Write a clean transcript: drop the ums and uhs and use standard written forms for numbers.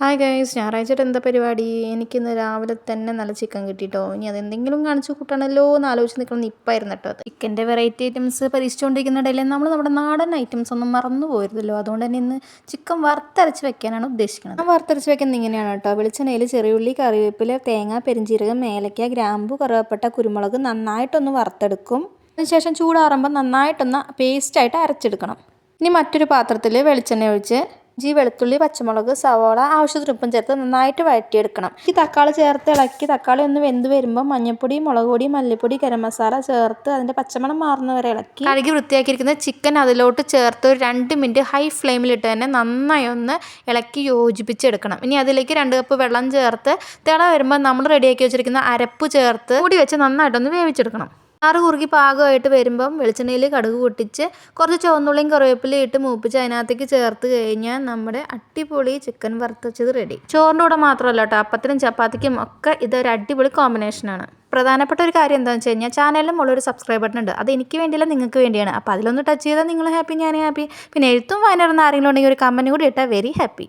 Hi guys, ഞായറാഴ്ചയായിട്ട് എന്താ പരിപാടി? എനിക്കിന്ന് രാവിലെ തന്നെ നല്ല ചിക്കൻ കിട്ടിയിട്ടോ. ഇനി അതെന്തെങ്കിലും കാണിച്ചു കൂട്ടണമല്ലോ എന്ന് ആലോചിച്ച് നിൽക്കണം നിപ്പായിരുന്നു കേട്ടോ അത്. ചിക്കൻ്റെ വെറൈറ്റി ഐറ്റംസ് പരീക്ഷിച്ചുകൊണ്ടിരിക്കുന്നിടയിൽ നമ്മുടെ നാടൻ ഐറ്റംസ് ഒന്നും മറന്നു പോയിരുന്നല്ലോ. അതുകൊണ്ട് തന്നെ ഇന്ന് ചിക്കൻ വറുത്തരച്ച് വെക്കാനാണ് ഉദ്ദേശിക്കുന്നത്. ആ വറുത്തരച്ച് വെക്കുന്നത് ഇങ്ങനെയാണ് കേട്ടോ. വെളിച്ചെണ്ണയിൽ ചെറിയുള്ളി, കറിവേപ്പില, തേങ്ങ, പെരിഞ്ചീരകം, ഏലക്ക, ഗ്രാമ്പു, കറുവപ്പട്ട, കുരുമുളക് നന്നായിട്ടൊന്ന് വറുത്തെടുക്കും. അതിനുശേഷം ചൂടാറുമ്പോൾ നന്നായിട്ടൊന്ന് പേസ്റ്റായിട്ട് അരച്ചെടുക്കണം. ഇനി മറ്റൊരു പാത്രത്തിൽ വെളിച്ചെണ്ണ ഒഴിച്ച് വെളുത്തുള്ളി, പച്ചമുളക്, സവാള ആവശ്യത്തിന് ഉപ്പും ചേർത്ത് നന്നായിട്ട് വഴറ്റിയെടുക്കണം. ഈ തക്കാളി ചേർത്ത് ഇളക്കി തക്കാളി ഒന്ന് വെന്ത് വരുമ്പോൾ മഞ്ഞൾപ്പൊടി, മുളക് പൊടി, മല്ലിപ്പൊടി, ഗരം മസാല ചേർത്ത് അതിൻ്റെ പച്ചമണം മാറുന്നവരെ ഇളക്കി കഴുകി വൃത്തിയാക്കിയിരിക്കുന്ന ചിക്കൻ അതിലോട്ട് ചേർത്ത് ഒരു 2 മിനിറ്റ് ഹൈ ഫ്ലെയിമിലിട്ട് തന്നെ നന്നായി ഒന്ന് ഇളക്കി യോജിപ്പിച്ചെടുക്കണം. ഇനി അതിലേക്ക് 2 കപ്പ് വെള്ളം ചേർത്ത് തിള വരുമ്പോൾ നമ്മൾ റെഡിയാക്കി വെച്ചിരിക്കുന്ന അരപ്പ് ചേർത്ത് മൂടി വെച്ച് നന്നായിട്ടൊന്ന് വേവിച്ചെടുക്കണം. ആറ് കുറുകി പാകമായിട്ട് വരുമ്പം വെളിച്ചെണ്ണയിൽ കടുക് പൊട്ടിച്ച് കുറച്ച് ചുവന്നുള്ളിയും കറിവേപ്പിലയും ഇട്ട് മൂപ്പിച്ച് അതിനകത്തേക്ക് ചേർത്ത് കഴിഞ്ഞാൽ നമ്മുടെ അടിപൊളി ചിക്കൻ വറുത്തത് റെഡി. ചോറിൻ്റെ കൂടെ മാത്രമല്ല കേട്ടോ, അപ്പത്തിനും ചപ്പാത്തിക്കും ഒക്കെ ഇതൊരു അടിപൊളി കോമ്പിനേഷനാണ്. പ്രധാനപ്പെട്ട ഒരു കാര്യം എന്താണെന്ന് വെച്ച് കഴിഞ്ഞാൽ ചാനലിലും ഉള്ളൊരു സബ്സ്ക്രൈബ് ബട്ടൺ ഉണ്ട്. അത് എനിക്ക് വേണ്ടിയല്ല, നിങ്ങൾക്ക് വേണ്ടിയാണ്. അപ്പോൾ അതിലൊന്ന് ടച്ച് ചെയ്താൽ നിങ്ങൾ ഹാപ്പി, ഞാൻ ഹാപ്പി. പിന്നെ എഴുത്തും വായനറുന്ന ആരെങ്കിലും ഉണ്ടെങ്കിൽ ഒരു കമൻറ്റും കൂടി ഇട്ടാൽ വെരി ഹാപ്പി.